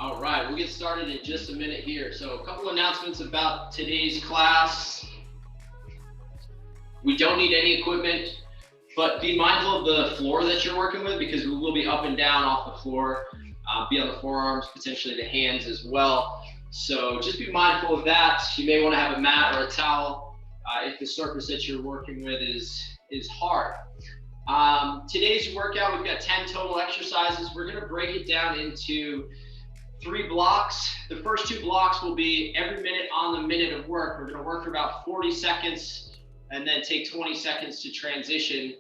All right, we'll get started in just a minute here. So a couple announcements about today's class. We don't need any equipment, but be mindful of the floor that you're working with because we will be up and down off the floor, be on the forearms, potentially the hands as well. So just be mindful of that. You may want to have a mat or a towel if the surface that you're working with is hard. Today's workout, we've got 10 total exercises. We're going to break it down into 3 blocks. The first 2 blocks will be every minute on the minute of work. We're going to work for about 40 seconds and then take 20 seconds to transition.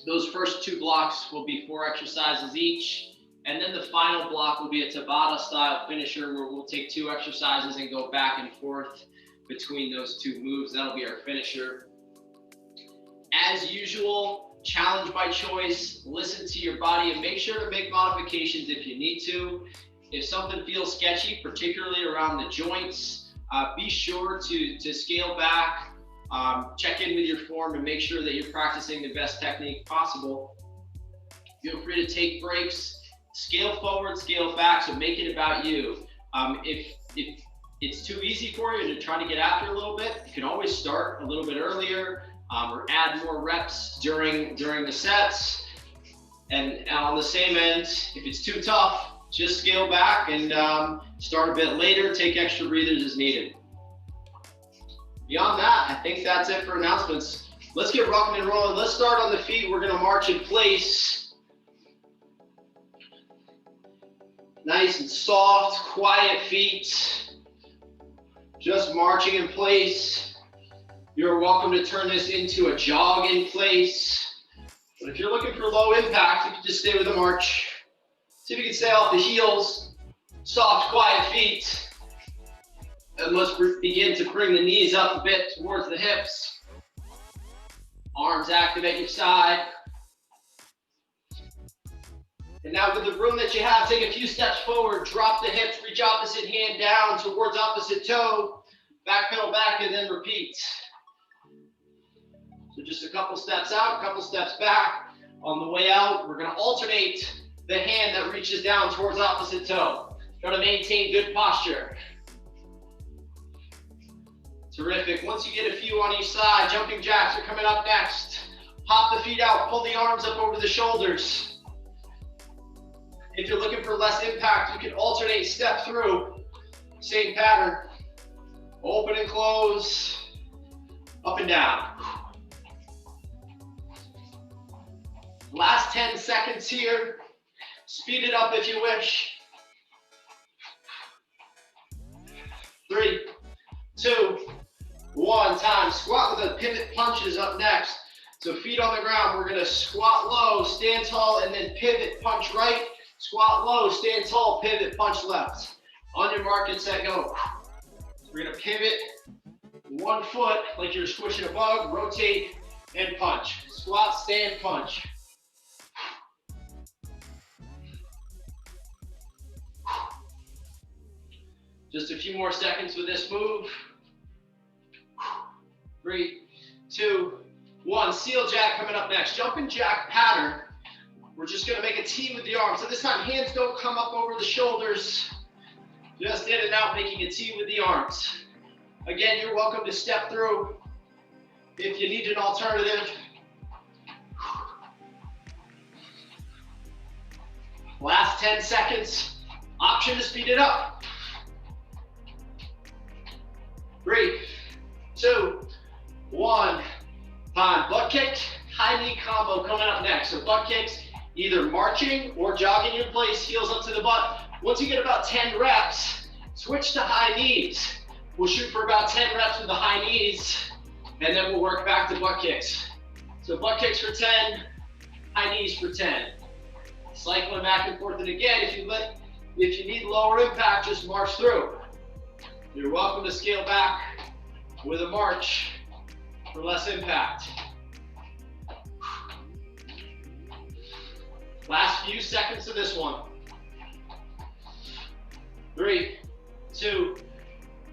Those first 2 blocks will be 4 exercises each. And then the final block will be a Tabata style finisher where we'll take 2 exercises and go back and forth between those 2 moves. That'll be our finisher. As usual, challenge by choice, listen to your body and make sure to make modifications if you need to. If something feels sketchy, particularly around the joints, be sure to scale back, check in with your form and make sure that you're practicing the best technique possible. Feel free to take breaks, scale forward, scale back, so make it about you. If it's too easy for you to try to get after a little bit, you can always start a little bit earlier or add more reps during the sets. And on the same end, if it's too tough, just scale back and start a bit later, take extra breathers as needed. Beyond that, I think that's it for announcements. Let's get rocking and rolling. Let's start on the feet. We're gonna march in place. Nice and soft, quiet feet. Just marching in place. You're welcome to turn this into a jog in place. But if you're looking for low impact, you can just stay with the march. See if you can stay off the heels, soft, quiet feet. And let's begin to bring the knees up a bit towards the hips. Arms active at your side. And now with the room that you have, take a few steps forward, drop the hips, reach opposite hand down towards opposite toe, back pedal back, and then repeat. So just a couple steps out, a couple steps back. On the way out, we're gonna alternate the hand that reaches down towards opposite toe. Try to maintain good posture. Terrific. Once you get a few on each side, jumping jacks are coming up next. Hop the feet out, pull the arms up over the shoulders. If you're looking for less impact, you can alternate step through. Same pattern. Open and close, up and down. Last 10 seconds here. Speed it up if you wish. 3, 2, 1, time. Squat with the pivot punches up next. So feet on the ground, we're gonna squat low, stand tall, and then pivot, punch right. Squat low, stand tall, pivot, punch left. On your mark and set, go. We're gonna pivot 1 foot like you're squishing a bug, rotate and punch. Squat, stand, punch. Just a few more seconds with this move. 3, 2, 1. Seal jack coming up next. Jumping jack pattern. We're just gonna make a T with the arms. So this time, hands don't come up over the shoulders. Just in and out, making a T with the arms. Again, you're welcome to step through if you need an alternative. Last 10 seconds. Option to speed it up. 3, 2, 1. Time. Butt kick, high knee combo coming up next. So butt kicks, either marching or jogging in place, heels up to the butt. Once you get about 10 reps, switch to high knees. We'll shoot for about 10 reps with the high knees, and then we'll work back to butt kicks. So butt kicks for 10, high knees for 10. Cycling back and forth. And again, if you need lower impact, just march through. You're welcome to scale back with a march for less impact. Last few seconds of this one. 3, 2,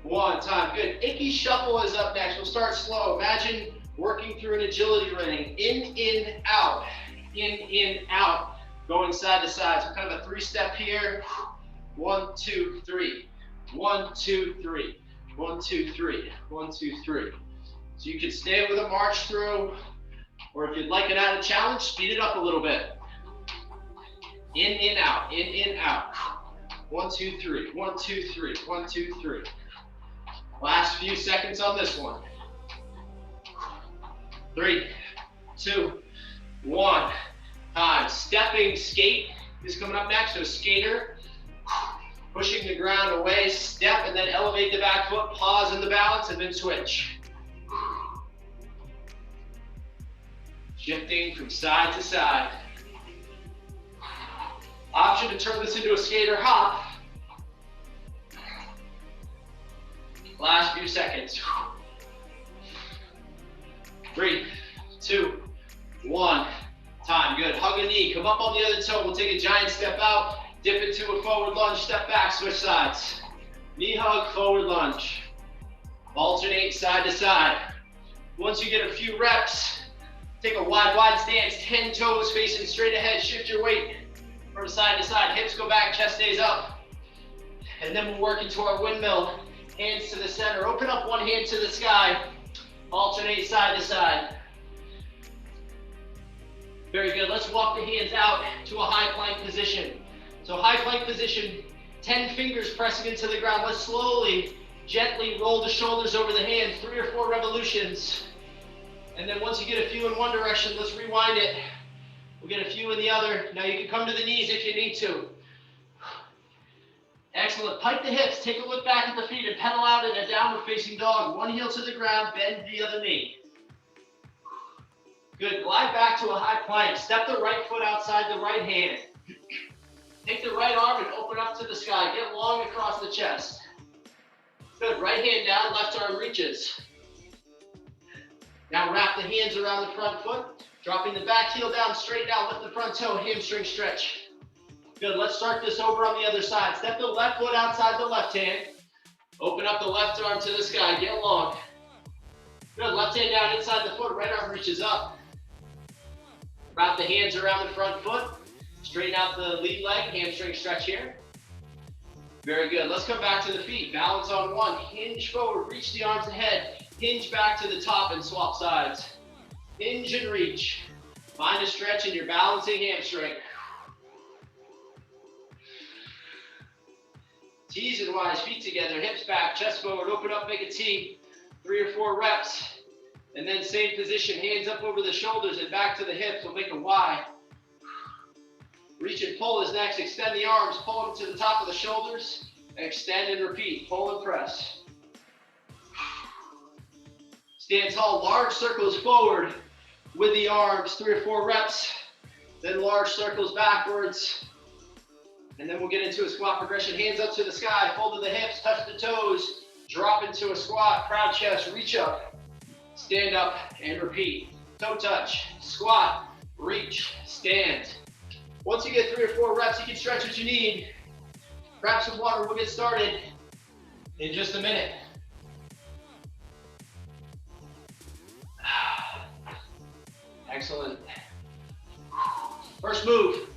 1, time. Good. Icky shuffle is up next. We'll start slow. Imagine working through an agility ring. In, out, going side to side. So kind of a 3-step here, 1, 2, 3. 1, 2, 3. 1, 2, 3. 1, 2, 3. So you can stay with a march through, or if you'd like an added challenge, speed it up a little bit. In, out, in, out. 1, 2, 3. 1, 2, 3. 1, 2, 3. Last few seconds on this one. 3, 2, 1. Time. Stepping skate is coming up next. So skater, pushing the ground away, step, and then elevate the back foot, pause in the balance, and then switch. Shifting from side to side. Option to turn this into a skater hop. Last few seconds. 3, 2, 1. Time. Good. Hug a knee. Come up on the other toe. We'll take a giant step out. Dip into a forward lunge. Step back. Switch sides. Knee hug. Forward lunge. Alternate side to side. Once you get a few reps, take a wide stance. 10 toes facing straight ahead. Shift your weight from side to side. Hips go back. Chest stays up. And then we'll work into our windmill. Hands to the center. Open up one hand to the sky. Alternate side to side. Very good. Let's walk the hands out to a high plank position. So high plank position, 10 fingers pressing into the ground. Let's slowly, gently roll the shoulders over the hands, 3 or 4 revolutions. And then once you get a few in one direction, let's rewind it. We'll get a few in the other. Now you can come to the knees if you need to. Excellent. Pike the hips. Take a look back at the feet and pedal out in a downward facing dog. One heel to the ground, bend the other knee. Good. Glide back to a high plank. Step the right foot outside the right hand. Take the right arm and open up to the sky. Get long across the chest. Good. Right hand down, left arm reaches. Now wrap the hands around the front foot. Dropping the back heel down, straighten out, lift the front toe, hamstring stretch. Good. Let's start this over on the other side. Step the left foot outside the left hand. Open up the left arm to the sky. Get long. Good. Left hand down inside the foot. Right arm reaches up. Wrap the hands around the front foot. Straighten out the lead leg. Hamstring stretch here. Very good. Let's come back to the feet. Balance on one. Hinge forward. Reach the arms ahead. Hinge back to the top and swap sides. Hinge and reach. Find a stretch in your balancing hamstring. T's and Y's, feet together, hips back, chest forward, open up, make a T. 3 or 4 reps. And then same position, hands up over the shoulders and back to the hips. We'll make a Y. Reach and pull is next. Extend the arms, pull them to the top of the shoulders. Extend and repeat, pull and press. Stand tall, large circles forward with the arms, 3 or 4 reps. Then large circles backwards. And then we'll get into a squat progression. Hands up to the sky, fold to the hips, touch the toes, drop into a squat, proud chest, reach up, stand up and repeat. Toe touch, squat, reach, stand. Once you get 3 or 4 reps, you can stretch what you need. Grab some water, we'll get started in just a minute. Excellent. First move.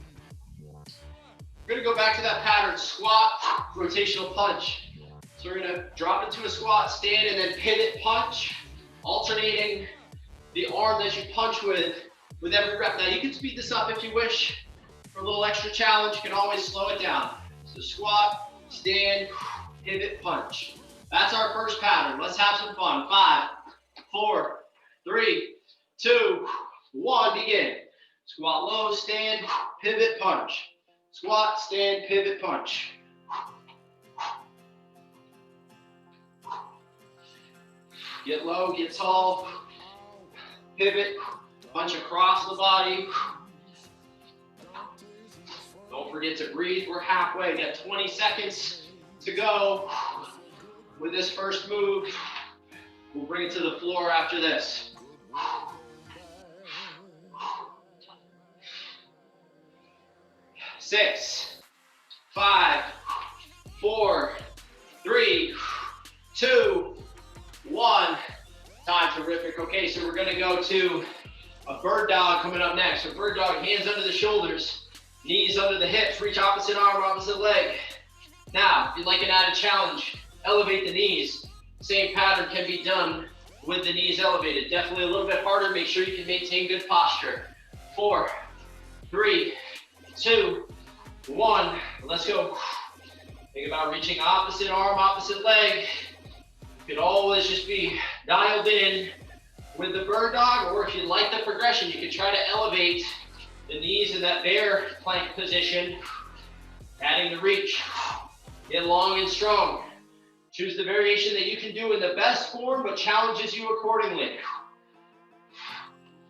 We're gonna go back to that pattern, squat, rotational punch. So we're gonna drop into a squat, stand, and then pivot punch, alternating the arm that you punch with every rep. Now you can speed this up if you wish. For a little extra challenge, you can always slow it down. So squat, stand, pivot, punch. That's our first pattern. Let's have some fun. 5, 4, 3, 2, 1, begin. Squat low, stand, pivot, punch. Squat, stand, pivot, punch. Get low, get tall. Pivot, punch across the body. Don't forget to breathe. We're halfway. We got 20 seconds to go with this first move. We'll bring it to the floor after this. 6, 5, 4, 3, 2, 1. Time, terrific. Okay, so we're gonna go to a bird dog coming up next. So bird dog, hands under the shoulders, knees under the hips, reach opposite arm, opposite leg. Now, if you'd like an added challenge, elevate the knees. Same pattern can be done with the knees elevated. Definitely a little bit harder. Make sure you can maintain good posture. 4, 3, 2, 1. Let's go. Think about reaching opposite arm, opposite leg. You could always just be dialed in with the bird dog, or if you like the progression, you can try to elevate the knees in that bear plank position, adding the reach. Get long and strong. Choose the variation that you can do in the best form, but challenges you accordingly.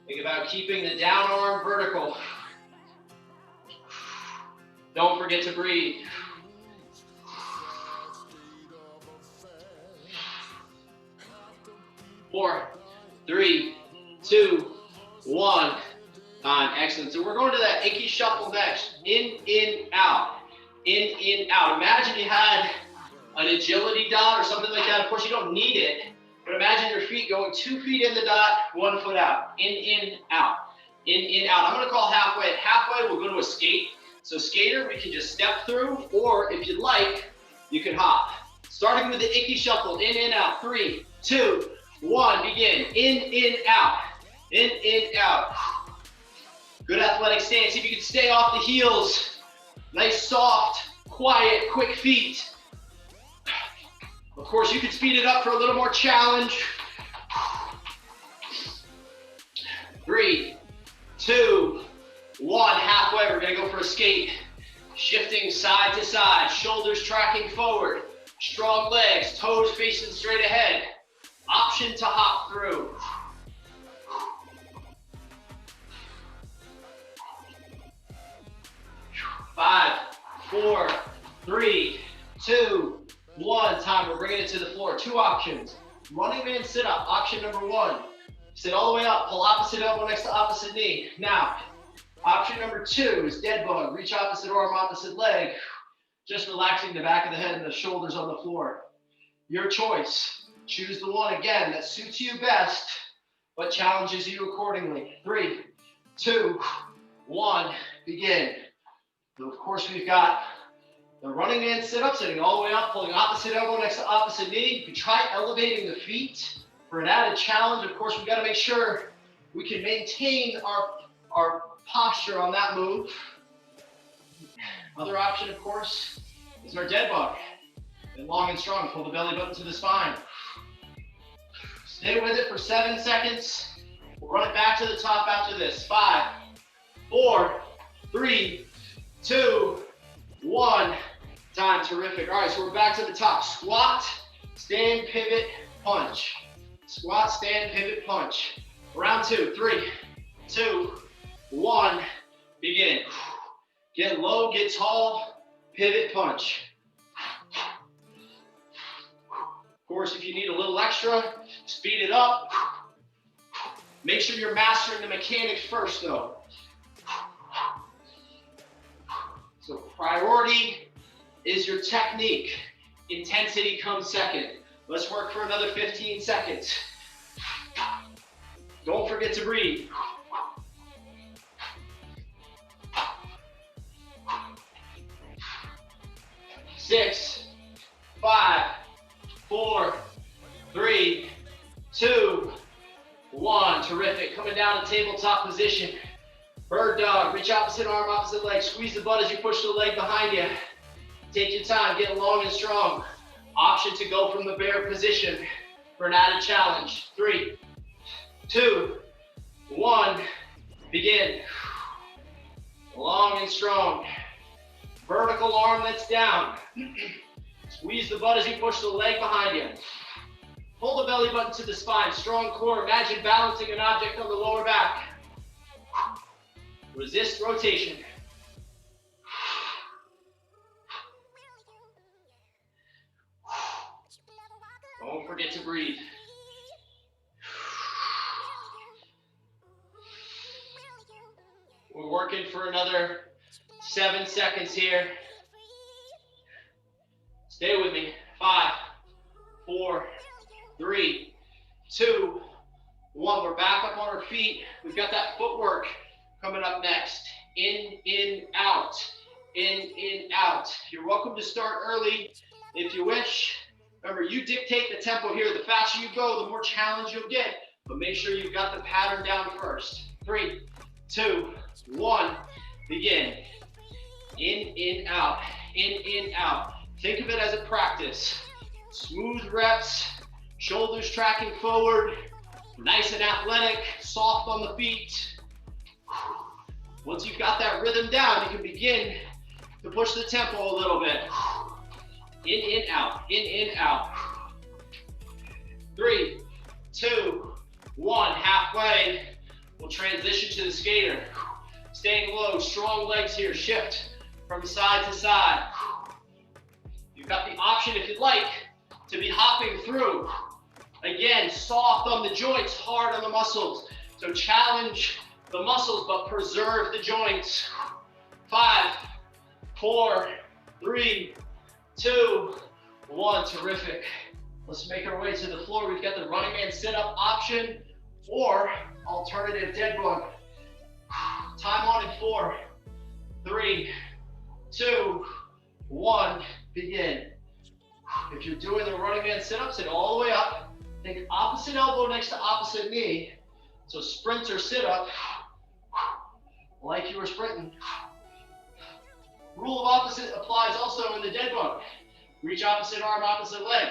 Think about keeping the down arm vertical. Don't forget to breathe. 4, 3, 2, 1. Time. Excellent. So we're going to that icky shuffle next. In, out. In, out. Imagine you had an agility dot or something like that. Of course, you don't need it, but imagine your feet going 2 feet in the dot, 1 foot out. In, out. In, out. I'm going to call halfway. At halfway, we'll go to a skate. So skater, we can just step through, or if you'd like, you can hop. Starting with the icky shuffle. In, out. 3, 2, 1. Begin. In, out. In, out. Good athletic stance. See if you can stay off the heels. Nice, soft, quiet, quick feet. Of course, you can speed it up for a little more challenge. 3, 2, 1. Halfway, we're gonna go for a skate. Shifting side to side, shoulders tracking forward. Strong legs, toes facing straight ahead. Option to hop through. 5, 4, 3, 2, 1. Time. We're bringing it to the floor. 2 options. Running man sit up. Option number 1. Sit all the way up. Pull opposite elbow next to opposite knee. Now, option number 2 is dead bug. Reach opposite arm, opposite leg. Just relaxing the back of the head and the shoulders on the floor. Your choice. Choose the one, again, that suits you best, but challenges you accordingly. 3, 2, 1. Begin. So of course, we've got the running man sit-up, sitting all the way up, pulling opposite elbow next to opposite knee. You can try elevating the feet for an added challenge. Of course, we've got to make sure we can maintain our posture on that move. Other option, of course, is our dead bug. And long and strong, pull the belly button to the spine. Stay with it for 7 seconds. We'll run it back to the top after this. 5, 4, 3, 2, 1. Time. Terrific. All right, so we're back to the top. Squat, stand, pivot, punch. Squat, stand, pivot, punch. Round 2. 3, 2, 1. Begin. Get low, get tall, pivot, punch. Of course, if you need a little extra, speed it up. Make sure you're mastering the mechanics first, though. So priority is your technique. Intensity comes second. Let's work for another 15 seconds. Don't forget to breathe. 6, 5, 4, 3, 2, 1. Terrific. Coming down to tabletop position. Bird dog. Reach opposite arm, opposite leg. Squeeze the butt as you push the leg behind you. Take your time. Get long and strong. Option to go from the bear position for an added challenge. 3, 2, 1. Begin. Long and strong. Vertical arm that's down. Squeeze the butt as you push the leg behind you. Pull the belly button to the spine. Strong core. Imagine balancing an object on the lower back. Resist rotation. Don't forget to breathe. We're working for another 7 seconds here. Stay with me. 5, 4, 3, 2, 1. We're back up on our feet. We've got that footwork coming up next. In, out. in, out. You're welcome to start early if you wish. Remember, you dictate the tempo here. The faster you go, the more challenge you'll get. But make sure you've got the pattern down first. 3, 2, 1, begin. In, out, in, out. Think of it as a practice. Smooth reps, shoulders tracking forward, nice and athletic, soft on the feet. Once you've got that rhythm down, you can begin to push the tempo a little bit. In, out, in, out. 3, 2, 1, halfway. We'll transition to the skater. Staying low, strong legs here, shift from side to side. You've got the option, if you'd like, to be hopping through. Again, soft on the joints, hard on the muscles. So challenge the muscles, but preserve the joints. 5, 4, 3, 2, 1, terrific. Let's make our way to the floor. We've got the running man sit-up option or alternative dead bug. Time on in 4, 3, 2, 1, begin. If you're doing the running man sit-ups, sit all the way up. Think opposite elbow next to opposite knee. So sprint or sit-up, like you were sprinting. Rule of opposite applies also in the dead bug. Reach opposite arm, opposite leg.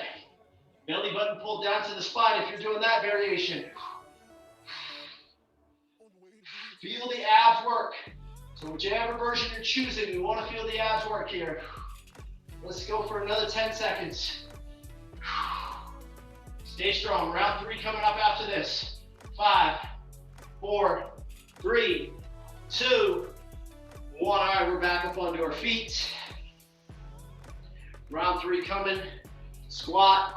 Belly button pulled down to the spine if you're doing that variation. Feel the abs work. So whichever version you're choosing, we want to feel the abs work here. Let's go for another 10 seconds. Stay strong. Round 3 coming up after this. 5, 4, 3, 2, 1. All right, we're back up onto our feet. Round 3 coming. Squat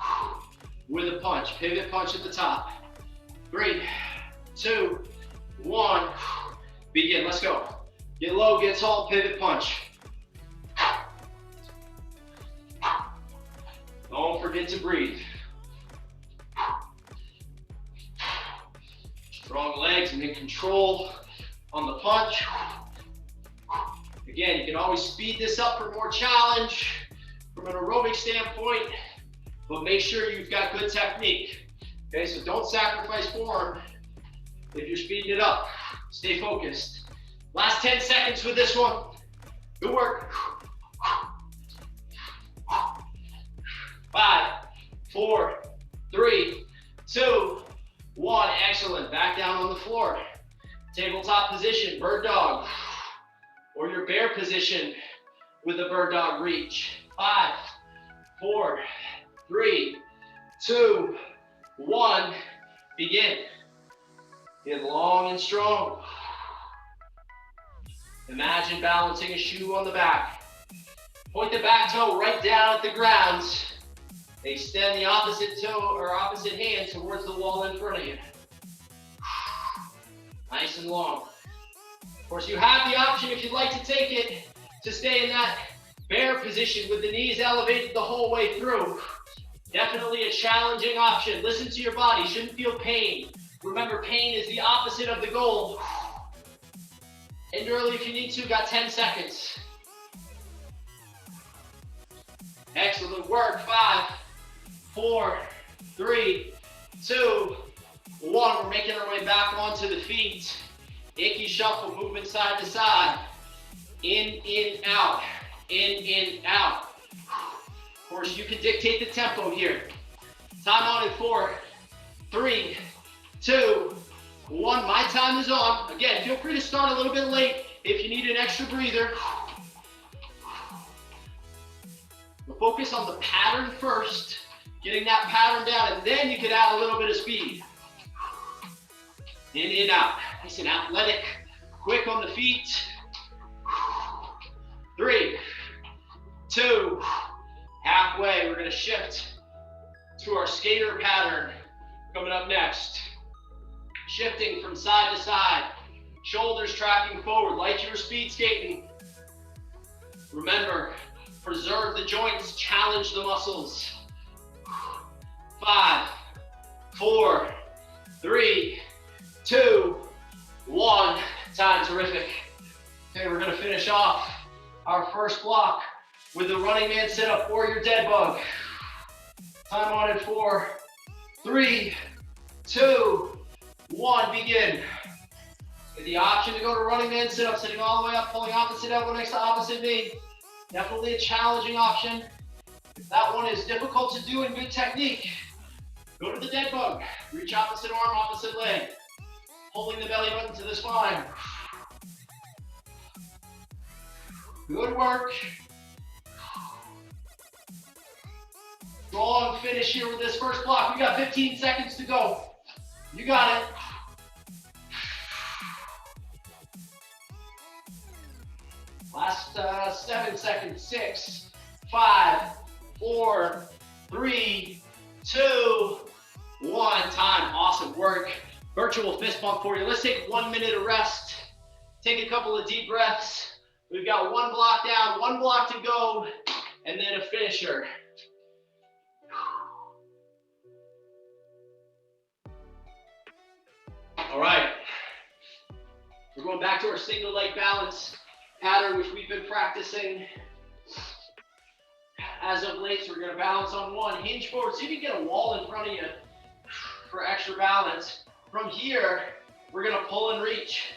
with a punch. Pivot punch at the top. 3, 2, 1. Begin. Let's go. Get low, get tall, pivot punch. Don't forget to breathe. Strong legs and in control on the punch. Again, you can always speed this up for more challenge from an aerobic standpoint, but make sure you've got good technique. Okay, so don't sacrifice form if you're speeding it up. Stay focused. Last 10 seconds with this one. Good work. 5, 4, 3, 2, 1. Excellent. Back down on the floor. Tabletop position, bird dog. Or your bear position with the bird dog reach. 5, 4, 3, 2, 1. Begin. Get long and strong. Imagine balancing a shoe on the back. Point the back toe right down at the ground. Extend the opposite toe or opposite hand towards the wall in front of you. Nice and long. Of course, you have the option, if you'd like to take it, to stay in that bear position with the knees elevated the whole way through. Definitely a challenging option. Listen to your body. You shouldn't feel pain. Remember, pain is the opposite of the goal. End early if you need to. Got 10 seconds. Excellent work. 5, 4, 3, 2, 1. We're making our way back onto the feet. Icky shuffle, movement side to side. In, out. In, out. Of course, you can dictate the tempo here. Time on in 4, 3, 2, 1. My time is on. Again, feel free to start a little bit late if you need an extra breather. We'll focus on the pattern first, getting that pattern down, and then you can add a little bit of speed. In, out. Nice and athletic. Quick on the feet. 3, 2, halfway. We're going to shift to our skater pattern coming up next. Shifting from side to side. Shoulders tracking forward like you were speed skating. Remember, preserve the joints, challenge the muscles. 5, 4, 3, 2, 1. Time, terrific. Okay, we're gonna finish off our first block with the running man sit-up or your dead bug. Time on in 4, 3, 2, 1, begin. Get the option to go to running man sit-up, sitting all the way up, pulling opposite elbow next to opposite knee. Definitely a challenging option. If that one is difficult to do in good technique, go to the dead bug. Reach opposite arm, opposite leg. Holding the belly button to the spine. Good work. Strong finish here with this first block. We got 15 seconds to go. You got it. Last 7 seconds. 6, 5, 4, 3, 2, 1. Time. Awesome work. Virtual fist bump for you. Let's take 1 minute of rest. Take a couple of deep breaths. We've got one block down, one block to go, and then a finisher. All right. We're going back to our single leg balance pattern, which we've been practicing as of late. So we're going to balance on one, hinge forward. See if you can get a wall in front of you for extra balance. From here, we're going to pull and reach.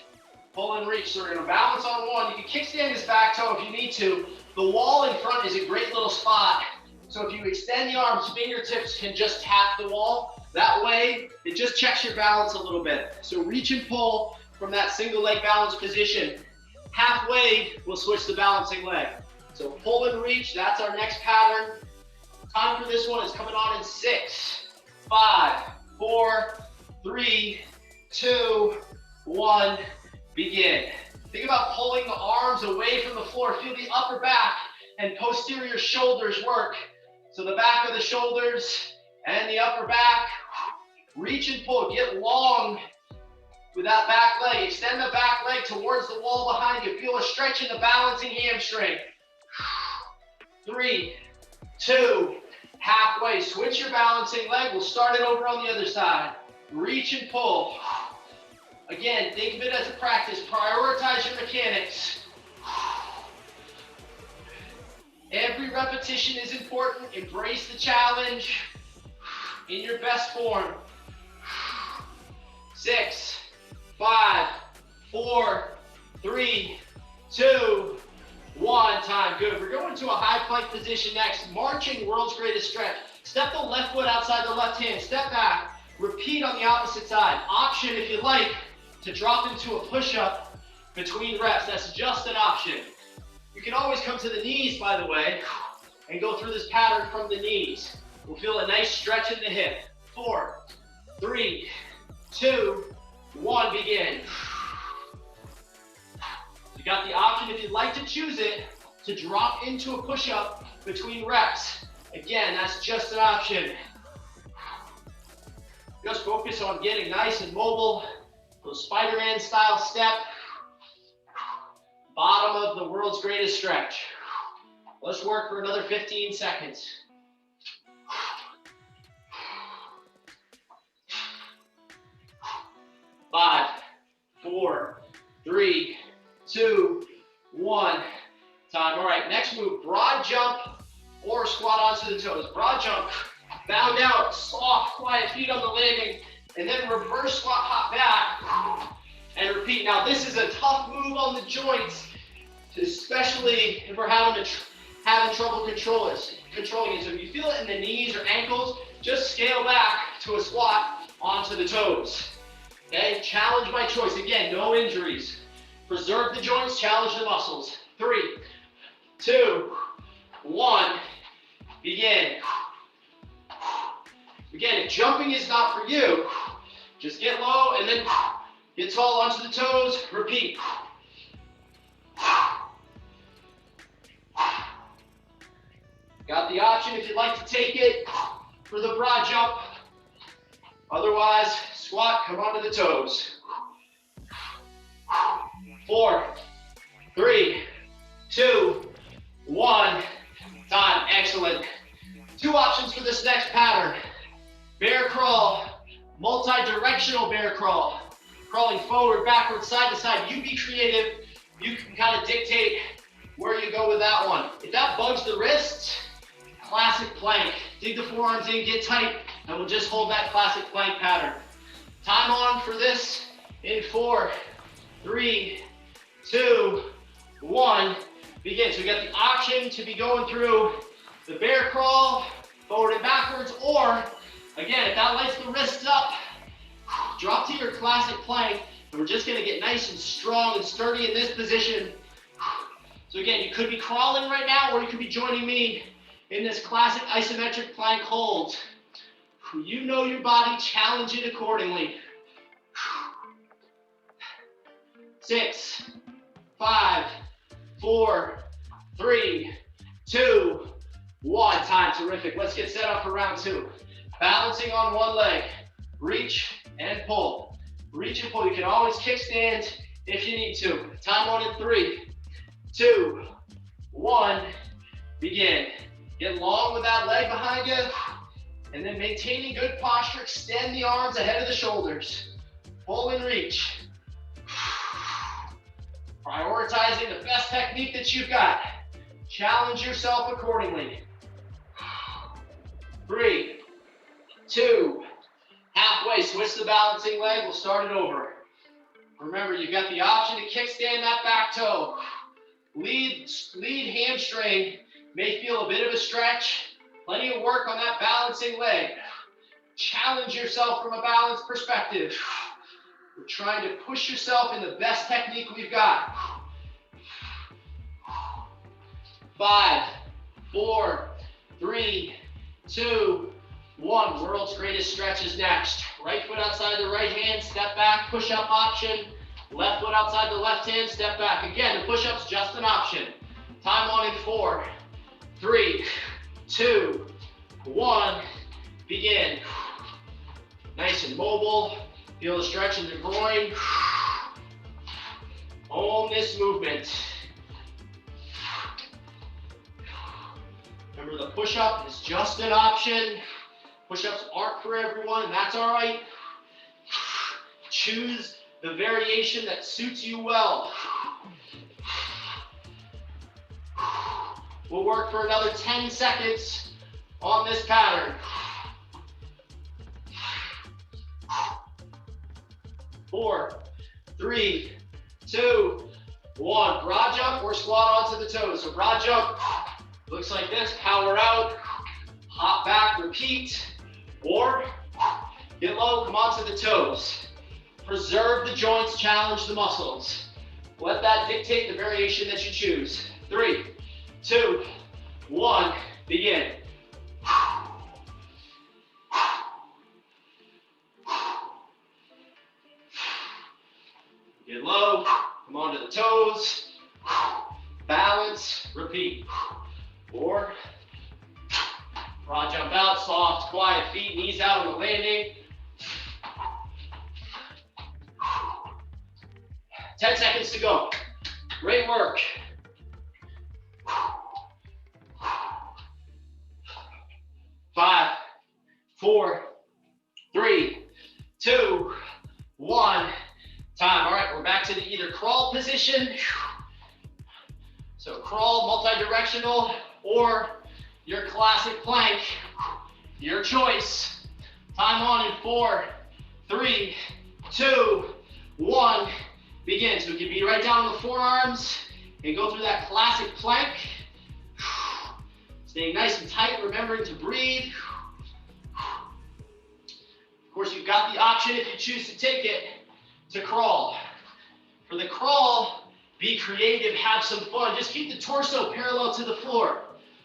Pull and reach. So we're going to balance on one. You can kickstand his back toe if you need to. The wall in front is a great little spot. So if you extend the arms, fingertips can just tap the wall. That way, it just checks your balance a little bit. So reach and pull from that single leg balance position. Halfway, we'll switch the balancing leg. So pull and reach, that's our next pattern. Time for this one is coming on in 6, 5, 4, 3, 2, 1, begin. Think about pulling the arms away from the floor. Feel the upper back and posterior shoulders work. So the back of the shoulders and the upper back. Reach and pull, get long with that back leg. Extend the back leg towards the wall behind you. Feel a stretch in the balancing hamstring. 3, 2, halfway. Switch your balancing leg. We'll start it over on the other side. Reach and pull. Again, think of it as a practice. Prioritize your mechanics. Every repetition is important. Embrace the challenge in your best form. 6, 5, 4, 3, 2, 1. Time. Good. We're going to a high plank position next. Marching, world's greatest stretch. Step the left foot outside the left hand. Step back. Repeat on the opposite side. Option, if you like, to drop into a push-up between reps. That's just an option. You can always come to the knees, by the way, and go through this pattern from the knees. We'll feel a nice stretch in the hip. 4, 3, 2, 1, begin. You got the option, if you'd like to choose it, to drop into a push-up between reps. Again, that's just an option. Just focus on getting nice and mobile. So Spider-Man style step. Bottom of the world's greatest stretch. Let's work for another 15 seconds. 5, 4, 3, 2, 1. Time. All right, next move, broad jump or squat onto the toes. Broad jump, bound out, soft, quiet feet on the landing, and then reverse squat, hop back, and repeat. Now this is a tough move on the joints, especially if we're having trouble controlling it. So if you feel it in the knees or ankles, just scale back to a squat onto the toes. Okay, challenge by choice. Again, no injuries. Preserve the joints, challenge the muscles. 3, 2, 1, begin. Again, if jumping is not for you, just get low and then get tall onto the toes, repeat. Got the option if you'd like to take it for the broad jump. Otherwise, squat, come onto the toes. 4, 3, 2, 1. Time. Excellent. 2 options for this next pattern. Bear crawl, multi-directional bear crawl. Crawling forward, backward, side to side. You be creative. You can kind of dictate where you go with that one. If that bugs the wrists, classic plank. Dig the forearms in, get tight, and we'll just hold that classic plank pattern. Time on for this in 4, 3, 2, 1. Begin. So we got the option to be going through the bear crawl, forward and backwards, or again, if that lights the wrists up, drop to your classic plank, and we're just gonna get nice and strong and sturdy in this position. So again, you could be crawling right now, or you could be joining me in this classic isometric plank hold. You know your body, challenge it accordingly. 6, 5, 4, 3, 2, 1. Time, terrific. Let's get set up for round 2. Balancing on one leg. Reach and pull. Reach and pull. You can always kickstand if you need to. Time on in 3, 2, 1. Begin. Get long with that leg behind you. And then maintaining good posture, extend the arms ahead of the shoulders. Pull and reach. Prioritizing the best technique that you've got. Challenge yourself accordingly. 3, 2, halfway, switch the balancing leg, we'll start it over. Remember, you've got the option to kickstand that back toe. Lead hamstring may feel a bit of a stretch. Plenty of work on that balancing leg. Challenge yourself from a balance perspective. We're trying to push yourself in the best technique we've got. 5, 4, 3, 2, 1. World's greatest stretch is next. Right foot outside the right hand, step back, push-up option. Left foot outside the left hand, step back. Again, the push-up's just an option. Time on in 4, 3, 2, 1. Begin. Nice and mobile. Feel the stretch in the groin. Own this movement. Remember, the push-up is just an option. Push-ups aren't for everyone, and that's all right. Choose the variation that suits you well. We'll work for another 10 seconds on this pattern. 4, 3, 2, 1. Broad jump or squat onto the toes. So broad jump looks like this. Power out, hop back, repeat, or get low, come onto the toes. Preserve the joints, challenge the muscles. Let that dictate the variation that you choose. 3, 2, 1, begin. Get low, come onto the toes, balance, repeat. Or broad jump out, soft, quiet feet, knees out on the landing. 10 seconds to go. Great work. 5, 4, 3, 2, 1. Time. All right, we're back to the either crawl position. So crawl, multi-directional, or your classic plank. Your choice. Time on in 4, 3, 2, 1. Begin. So we can be right down on the forearms and go through that classic plank. Staying nice and tight, remembering to breathe. Of course, you've got the option, if you choose to take it, to crawl. For the crawl, be creative, have some fun. Just keep the torso parallel to the floor.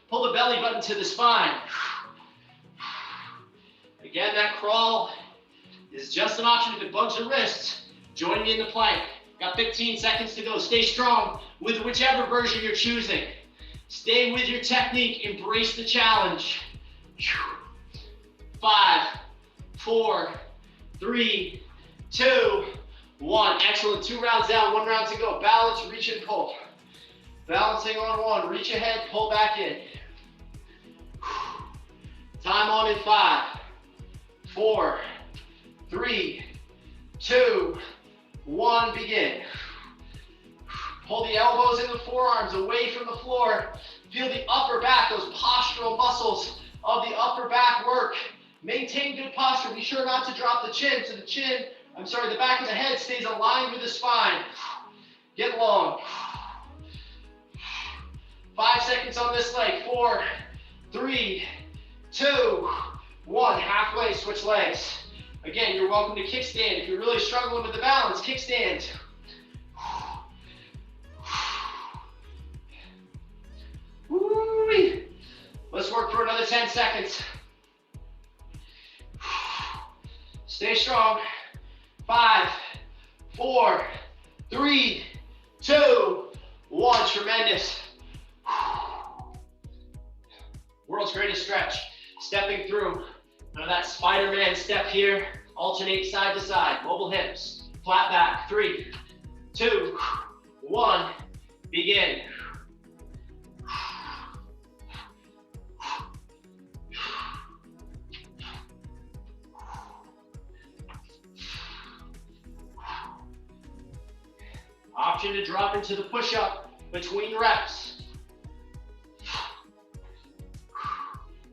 Pull the belly button to the spine. Again, that crawl is just an option if it bugs the wrists. Join me in the plank. Got 15 seconds to go. Stay strong with whichever version you're choosing. Stay with your technique. Embrace the challenge. 5, 4, 3, 2, 1. Excellent. 2 rounds down, 1 round to go. Balance, reach and pull. Balancing on 1. Reach ahead, pull back in. Time on in 5, 4, 3, 2, 1. Begin. Pull the elbows and the forearms away from the floor. Feel the upper back, those postural muscles of the upper back work. Maintain good posture. Be sure not to drop the chin, so the back of the head stays aligned with the spine. Get long. 5 seconds on this leg. 4, 3, 2, 1. Halfway, switch legs. Again, you're welcome to kickstand. If you're really struggling with the balance, kickstand. Woo-wee. Let's work for another 10 seconds. Stay strong. 5, 4, 3, 2, 1. Tremendous. World's greatest stretch. Stepping through. Now that Spider-Man step here. Alternate side to side. Mobile hips. Flat back. 3, 2, 1. Begin. Option to drop into the push-up between reps.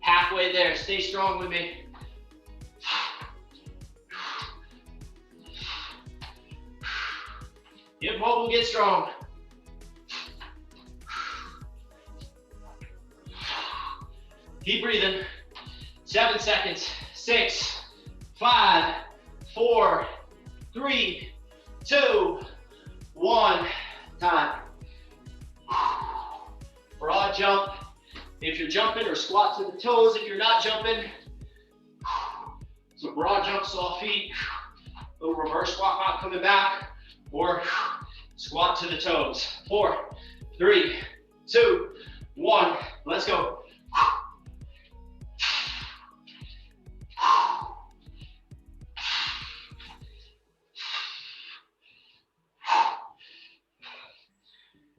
Halfway there, stay strong with me. Get mobile, get strong. Keep breathing. 7 seconds. 6, 5, 4, 3, 2, 1. Time. Broad jump. If you're jumping, or squat to the toes if you're not jumping. So broad jump, soft feet. Little reverse squat out coming back. Or squat to the toes. 4, 3, 2, 1. Let's go.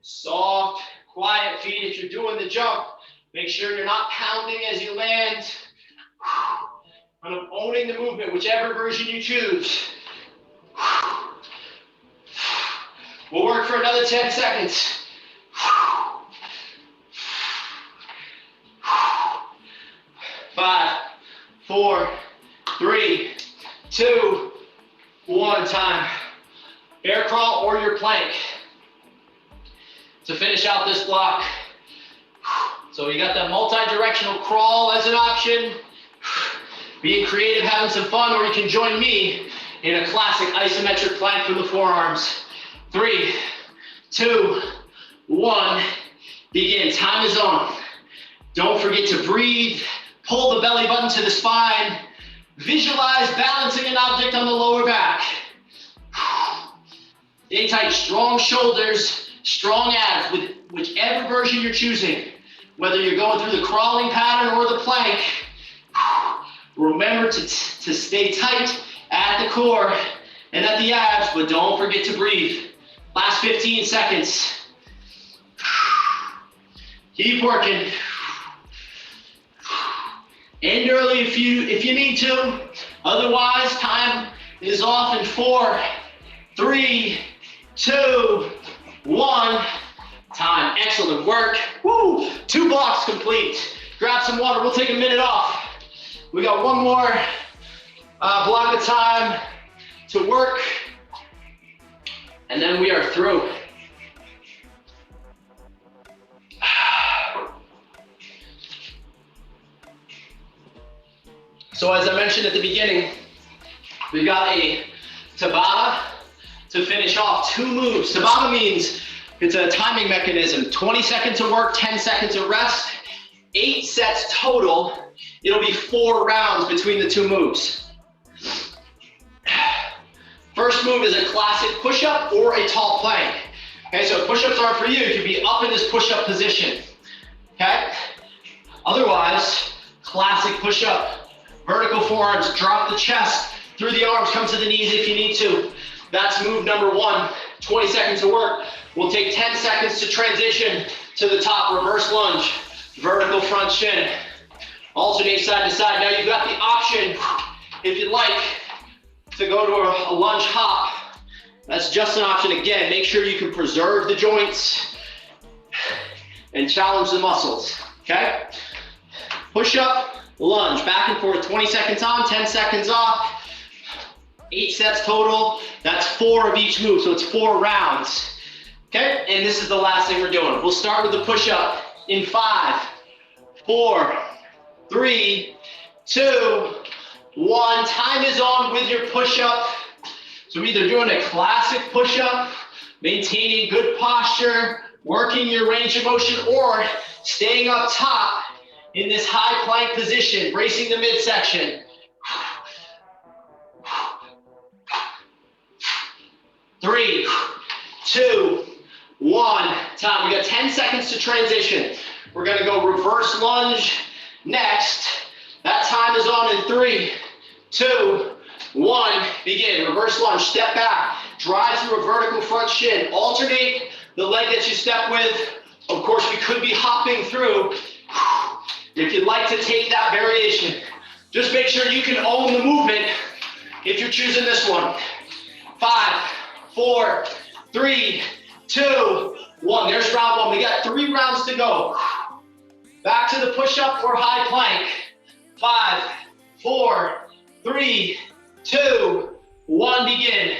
Soft, quiet feet. If you're doing the jump, make sure you're not pounding as you land. Kind of owning the movement, whichever version you choose. We'll work for another 10 seconds. 5, 4, 3, 2, 1. Time. Bear crawl or your plank. To finish out this block. So you got that multi-directional crawl as an option. Being creative, having some fun, or you can join me in a classic isometric plank from the forearms. 3, 2, 1. Begin. Time is on. Don't forget to breathe. Pull the belly button to the spine. Visualize balancing an object on the lower back. Stay tight. Strong shoulders. Strong abs with whichever version you're choosing, whether you're going through the crawling pattern or the plank. Remember to stay tight at the core and at the abs, but don't forget to breathe. Last 15 seconds. Keep working. End early if you need to. Otherwise, time is off in 4, 3, 2, 1. Time. Excellent work. Woo! 2 blocks complete. Grab some water. We'll take a minute off. We got one more block of time to work, and then we are through. So as I mentioned at the beginning, we've got a Tabata to finish off 2 moves. Tabata means it's a timing mechanism. 20 seconds of work, 10 seconds of rest, 8 sets total. It'll be 4 rounds between the 2 moves. First move is a classic push-up or a tall plank. Okay, so push-ups aren't for you. You can be up in this push-up position. Okay? Otherwise, classic push-up. Vertical forearms, drop the chest through the arms, come to the knees if you need to. That's move number 1. 20 seconds of work. We'll take 10 seconds to transition to the top. Reverse lunge, vertical front shin. Alternate side to side. Now you've got the option, if you'd like, to go to a lunge hop That's just an option. Again, make sure you can preserve the joints and challenge the muscles, okay? Push up, lunge, back and forth, 20 seconds on, 10 seconds off, 8 sets total. That's 4 of each move, so it's 4 rounds, okay? And this is the last thing we're doing. We'll start with the push-up in 5, 4, 3, 2, 1. Time is on with your push-up. So either doing a classic push-up, maintaining good posture, working your range of motion, or staying up top in this high plank position, bracing the midsection. 3, 2, 1. Time. We got 10 seconds to transition. We're gonna go reverse lunge next. That time is on in 3, 2, 1, begin. Reverse lunge, step back, drive through a vertical front shin. Alternate the leg that you step with. Of course, we could be hopping through. If you'd like to take that variation, just make sure you can own the movement if you're choosing this one. 5, 4, 3, 2, 1. There's round 1. We got 3 rounds to go. Back to the push-up or high plank. 5, 4, 3, 2, 1, begin.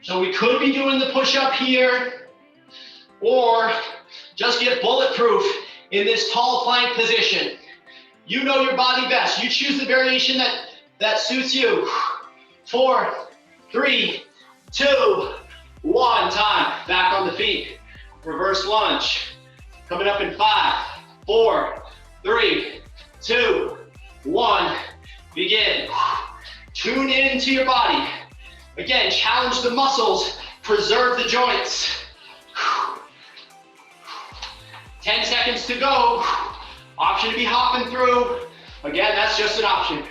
So we could be doing the push-up here, or just get bulletproof in this tall plank position. You know your body best. You choose the variation that suits you. 4, 3, 2, 1, time. Back on the feet. Reverse lunge. Coming up in 5, 4, 3, 2, 1, begin. Tune into your body. Again, challenge the muscles, preserve the joints. 10 seconds to go. Option to be hopping through. Again, that's just an option.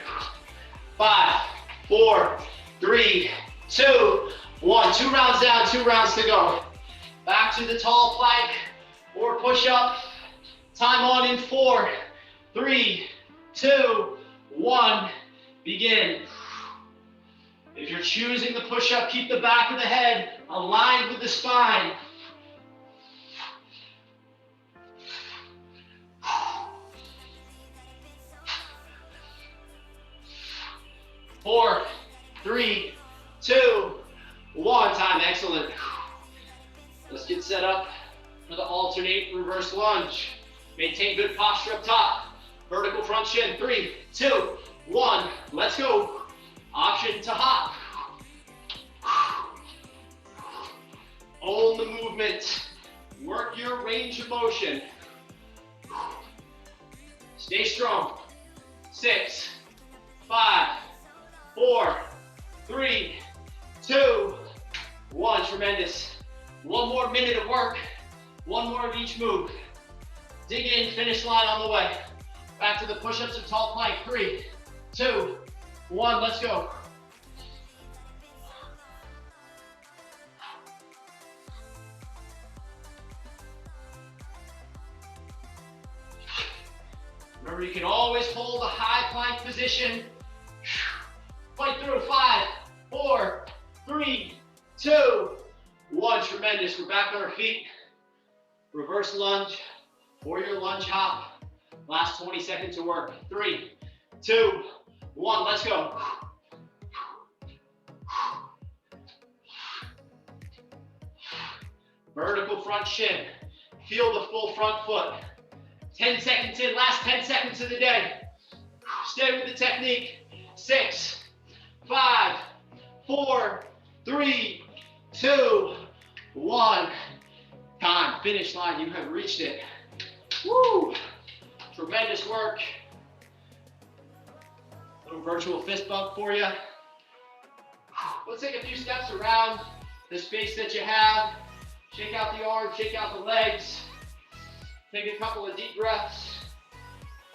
5, 4, 3, 2, 1. 2 rounds down, 2 rounds to go. Back to the tall plank or push up. Time on in 4, 3, 2, 1, begin. If you're choosing the push-up, keep the back of the head aligned with the spine. 4, 3, 2, 1, time. Excellent. Let's get set up for the alternate reverse lunge. Maintain good posture up top. Vertical front shin. 3, 2, 1. Let's go. Option to hop. Own the movement. Work your range of motion. Stay strong. 6, 5, 4, 3, 2, 1. Tremendous. 1 more minute of work. 1 more of each move. Dig in, finish line on the way. Back to the push-ups and tall plank. 3, 2, 1, let's go. Remember, you can always hold a high plank position. Fight through. 5, 4, 3, 2, 1. Tremendous. We're back on our feet. Reverse lunge or your lunge hop. Last 20 seconds to work. 3, 2, 1. Let's go. Vertical front shin. Feel the full front foot. 10 seconds in. Last 10 seconds of the day. Stay with the technique. 6, 5, 4, 3, 2, 1. Time. Finish line. You have reached it. Woo! Tremendous work. Little virtual fist bump for you. Let's take a few steps around the space that you have. Shake out the arms, shake out the legs. Take a couple of deep breaths.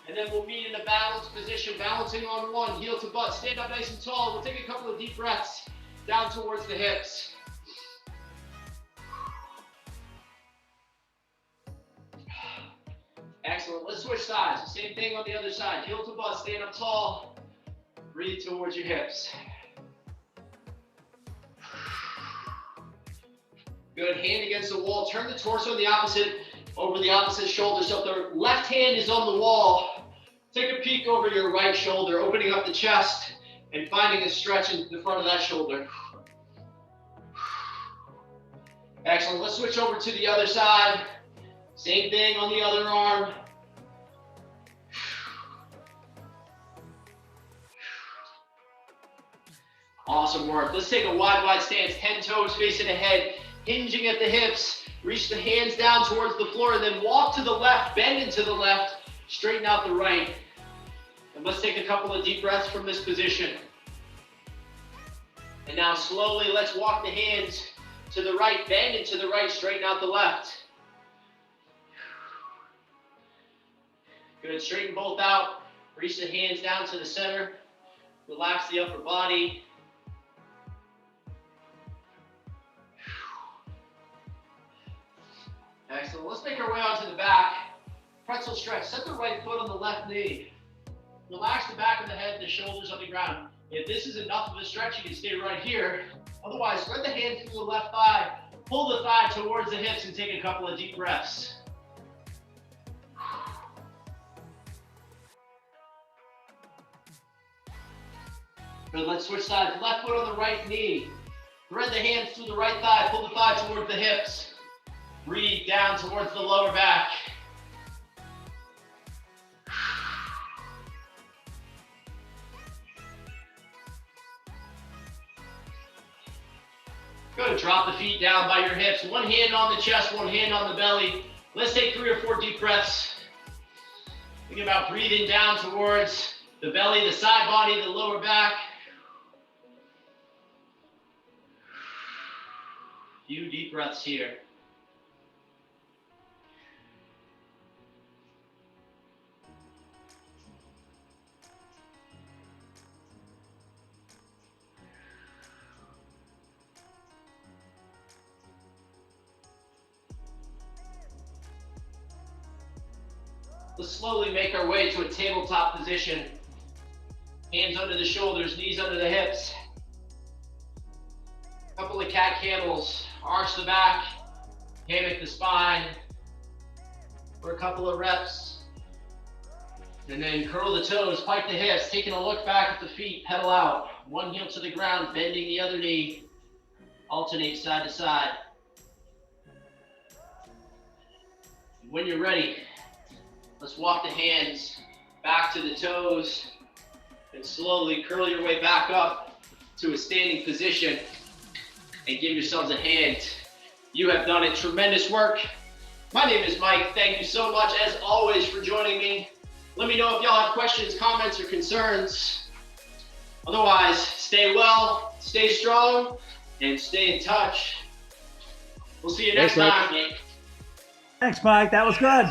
And then we'll meet in a balanced position, balancing on 1, heel to butt. Stand up nice and tall. We'll take a couple of deep breaths down towards the hips. Excellent. Let's switch sides. Same thing on the other side. Heel to butt, stand up tall. Breathe towards your hips. Good, hand against the wall. Turn the torso over the opposite shoulder. So if the left hand is on the wall, take a peek over your right shoulder, opening up the chest and finding a stretch in the front of that shoulder. Excellent. Let's switch over to the other side. Same thing on the other arm. Awesome work. Let's take a wide stance, 10 toes facing ahead, hinging at the hips. Reach the hands down towards the floor and then walk to the left, bend into the left, straighten out the right. And let's take a couple of deep breaths from this position. And now slowly, let's walk the hands to the right, bend into the right, straighten out the left. Good, straighten both out. Reach the hands down to the center. Relax the upper body. Excellent. Let's make our way onto the back. Pretzel stretch. Set the right foot on the left knee. Relax the back of the head, the shoulders on the ground. If this is enough of a stretch, you can stay right here. Otherwise, spread the hands through the left thigh. Pull the thigh towards the hips and take a couple of deep breaths. Good, let's switch sides. Left foot on the right knee. Thread the hands through the right thigh. Pull the thigh towards the hips. Breathe down towards the lower back. Good, drop the feet down by your hips. One hand on the chest, one hand on the belly. Let's take 3 or 4 deep breaths. Think about breathing down towards the belly, the side body, the lower back. Few deep breaths here. Let's slowly make our way to a tabletop position. Hands under the shoulders, knees under the hips. Couple of cat camels. Arch the back, hammock the spine for a couple of reps. And then curl the toes, pike the hips, taking a look back at the feet, pedal out. One heel to the ground, bending the other knee. Alternate side to side. When you're ready, let's walk the hands back to the toes and slowly curl your way back up to a standing position and give yourselves a hand. You have done it. Tremendous work. My name is Mike. Thank you so much, as always, for joining me. Let me know if y'all have questions, comments, or concerns. Otherwise, stay well, stay strong, and stay in touch. We'll see you next time. Thanks, Mike. That was good.